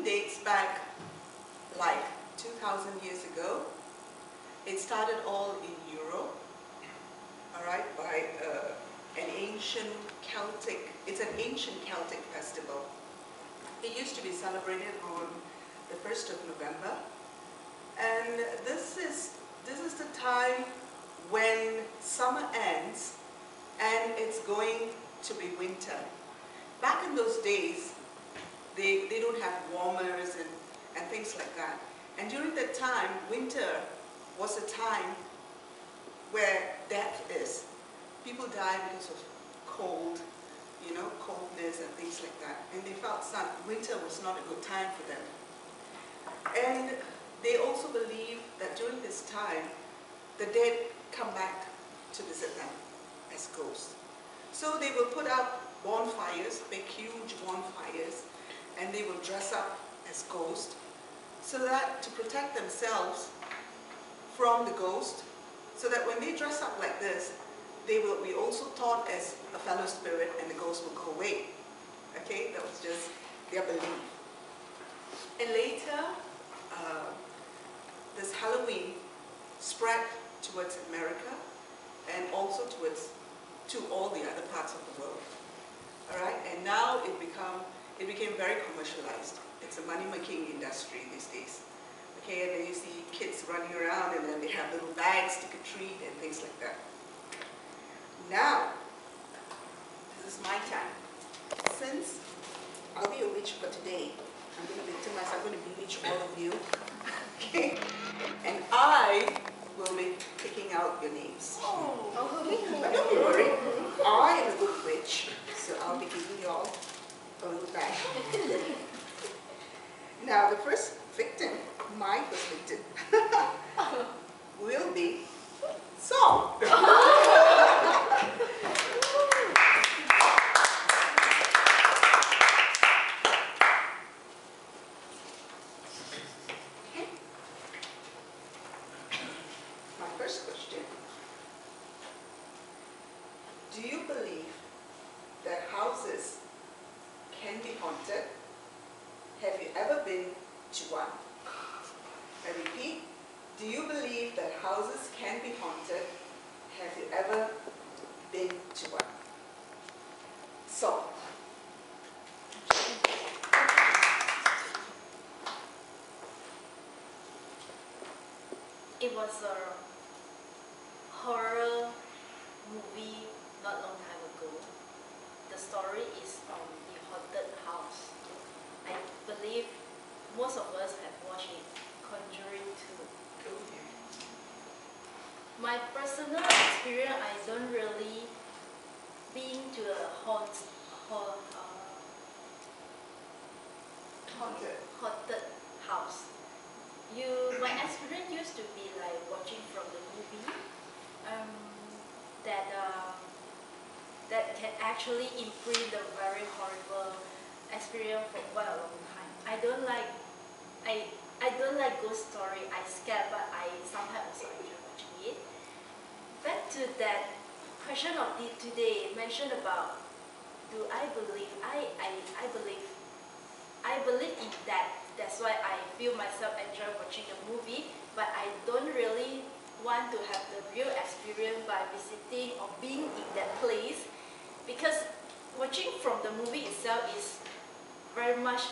Halloween dates back like 2,000 years ago. It started all in Europe, all right, by an ancient Celtic, it's an ancient Celtic festival. It used to be celebrated on the 1st of November, and this is the time when summer ends and it's going to be winter. Back in those days, they don't have warmers and things like that. And during that time, winter was a time where death is. People die because of cold, you know, coldness and things like that. And they felt winter was not a good time for them. And they also believe that during this time, the dead come back to visit them as ghosts. So they will put up bonfires, big huge bonfires, and they will dress up as ghosts so that to protect themselves from the ghost, so that when they dress up like this, they will be also taught as a fellow spirit and the ghost will go away. Okay, that was just their belief. And later, this Halloween spread towards America and also to all the other parts of the world. All right, and now it became very commercialized. It's a money-making industry these days. Okay, and then you see kids running around and then they have little bags to treat and things like that. Now, this is my time. Since I'll be a witch for today, I'm going to victimize, I'm going to bewitch all of you. Okay? And I will be picking out your names. Oh. But don't worry, I am a good witch, so I'll be giving you all a little bag. Now, the first victim, my first victim, will be Saul. First question. Do you believe that houses can be haunted? Have you ever been to one? I repeat, do you believe that houses can be haunted? Have you ever been to one? So, it was a horror movie not long time ago. The story is on the haunted house. I believe most of us have watched it, Conjuring 2. My personal experience, I don't really been to a haunted house. My experience used to be like watching from the movie, that can actually imprint a very horrible experience for quite a long time. I don't like ghost story. I scared, but I sometimes also enjoy watching it. Back to that question of today, mentioned about do I believe? I believe in that. That's why I feel myself enjoy watching the movie, but I don't really want to have the real experience by visiting or being in that place, because watching from the movie itself is very much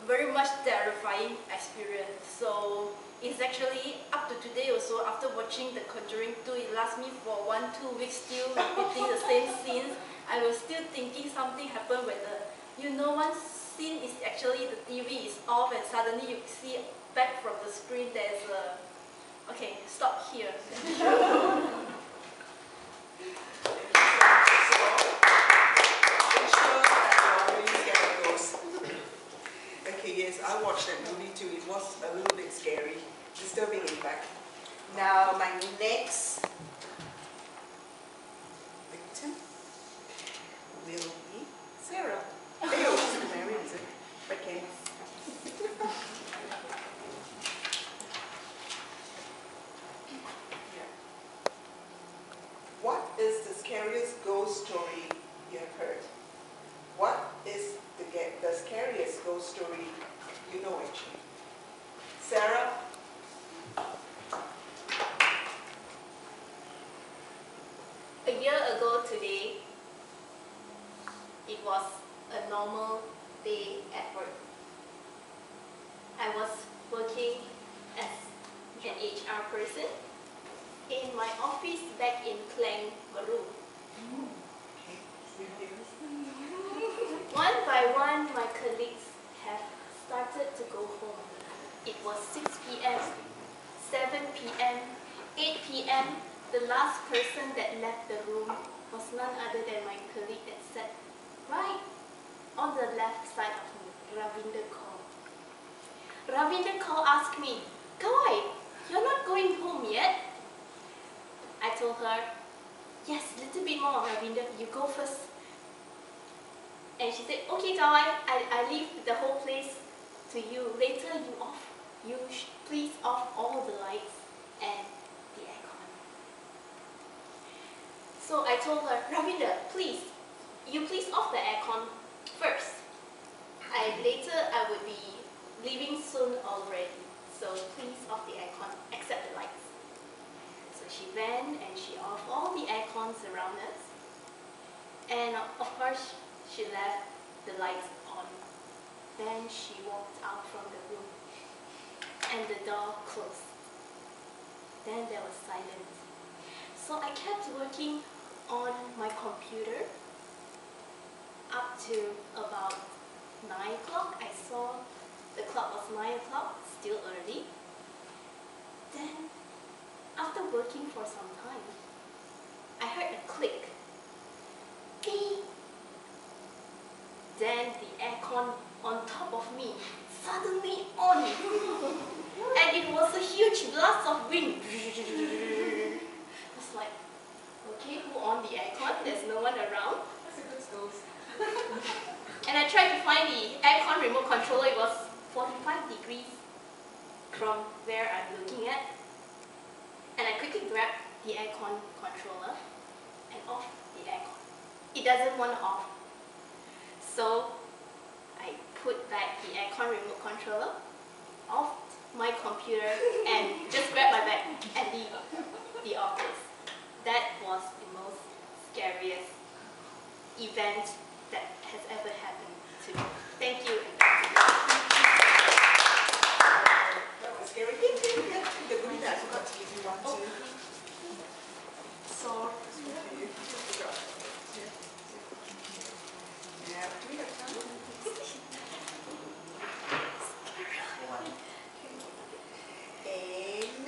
very much terrifying experience. So it's actually up to today also, after watching the Conjuring 2, it lasts me for 1-2 weeks still repeating the same scenes. I was still thinking something happened when one scene is actually the TV is off and suddenly you see back from the screen there's a... Okay, stop here. Okay, yes, I watched that movie too. It was a little bit scary, disturbing in fact. Now, my next victim will be Sarah. Ew, she's married, is it? Okay. What is the scariest ghost story you have heard? What is the the scariest ghost story you know actually? Sarah? A year ago today, it was a normal day at work. I was working as an HR person in my office back in Klang, Maru. One by one, my colleagues have started to go home. It was 6 p.m., 7 p.m., 8 p.m. The last person that left the room was none other than my colleague that sat right on the left side of me, Ravinder Kaur. Ravinder Kaur asked me, "Kawai, you're not going home yet?" I told her, "Yes, a little bit more, Ravinder, you go first." And she said, "Okay, Kawai, I leave the whole place to you. Later you please off all the lights and the aircon." So I told her, "Ravinder, please, you please off the aircon first. Later I would be leaving soon already, so please off the aircon except the lights." So she went and she off all the aircons around us, and of course she left the lights on. Then she walked out from the room and the door closed. Then there was silence. So I kept working on my computer up to about 9 o'clock. I saw the clock was 9 o'clock, still early. Then after working for some time, I heard a click. Beep. Then the aircon on top of me suddenly on. And it was a huge blast of wind. I was like, okay, who on the aircon? There's no one around. That's a good ghost. And I tried to find the aircon remote controller. It was 45 degrees from where I'm looking at. And I quickly grabbed the aircon controller and off the aircon. It doesn't want to off. So I put back the aircon remote controller, off my computer, and just grab my bag and leave the office. That was the most scariest event that has ever happened to me. Thank you. That was scary. The green I forgot to give you one too. So, this one for you. Yeah, do we have time? And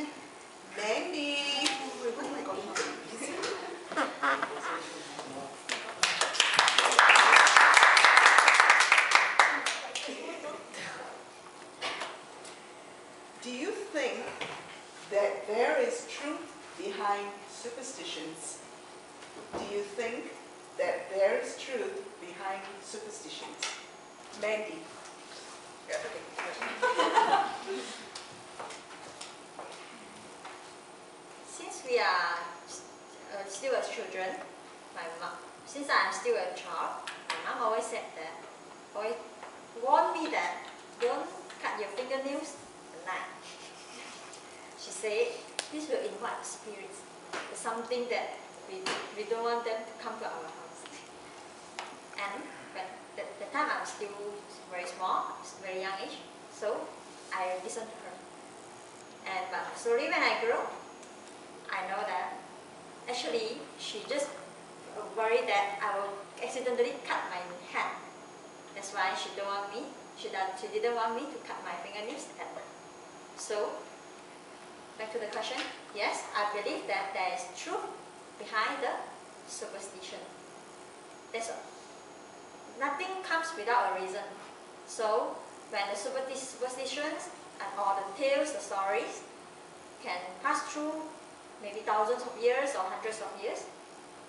Mandy. Oh my God, do you think that there is truth behind superstitions? Do you think that there is truth behind superstitions? Mandy. Yeah, okay. Since we are still as children, since I am still a child, my mom always said that, always warned me that don't cut your fingernails at night. She said this will invite spirits. It's something that we don't want them to come to our house. And when the time I'm still very small, very young age, so I listened to her. But slowly when I grew, I know that actually she just worried that I will accidentally cut my hand. That's why she didn't want me to cut my fingernails at night. So back to the question, yes, I believe that there is truth behind the superstition. That's all. Nothing comes without a reason. So when the superstitions and all the tales, the stories can pass through maybe thousands of years or hundreds of years,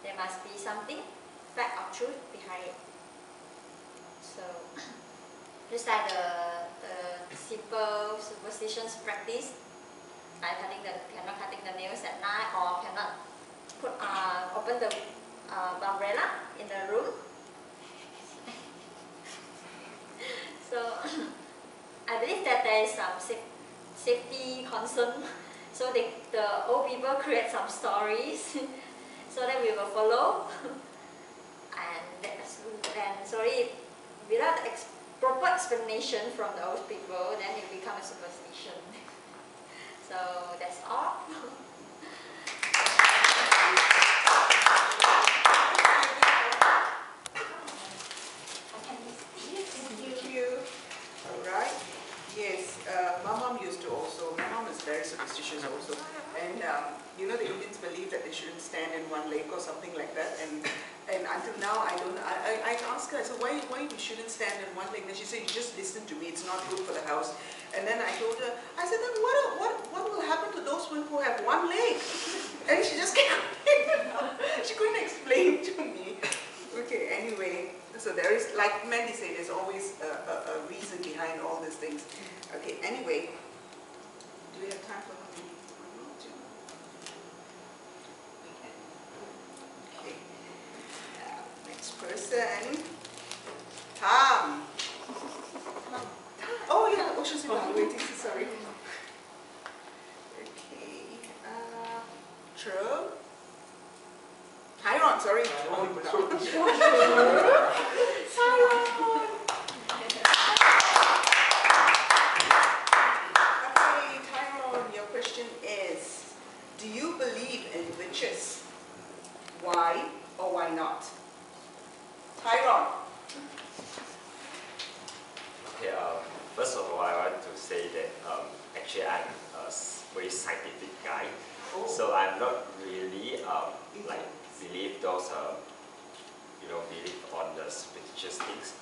there must be something, fact or truth behind it. So just like the simple superstitions practice, like cannot cutting the nails at night, or cannot open the umbrella in the room. So I believe that there is some safety concern. So the old people create some stories so that we will follow. And sorry, without proper explanation from the old people, then it becomes a superstition. So that's all. Thank you. All right. Yes, my mom used to also. My mom is very superstitious also, and you know the Indians believe that they shouldn't stand in one leg or something like that. And until now I don't. I asked her. I said, why you shouldn't stand in one leg? And she said, you just listen to me. It's not good for the house. And then I told her. I said, then what will happen to those women who have one leg? And she just she couldn't explain to me. Okay. Anyway. So there is, like Mandy said, there's always a reason behind all these things. Okay, anyway, do we have time for one more, two? Okay. Next person. Tom. Oh yeah, Ocean's evaluating, sorry. Okay. True. Tyron, sorry. Tyron. Okay, Tyron, your question is, do you believe in witches? Why or why not? Tyron. Okay, first of all, I want to say that actually I'm a very scientific guy, Oh. so I'm not really like believe those believe on the superstitious things,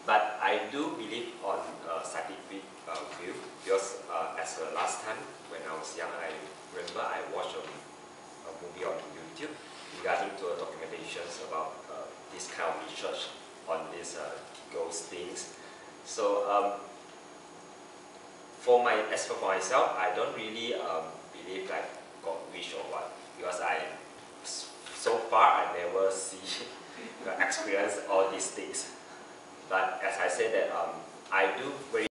but I do believe on scientific view because as last time when I was young, I remember I watched a movie on YouTube regarding to documentations about this kind of research on these ghost things. So as for myself, I don't really believe like God wish or what, because so far I never see experience all these things. But as I said that I do very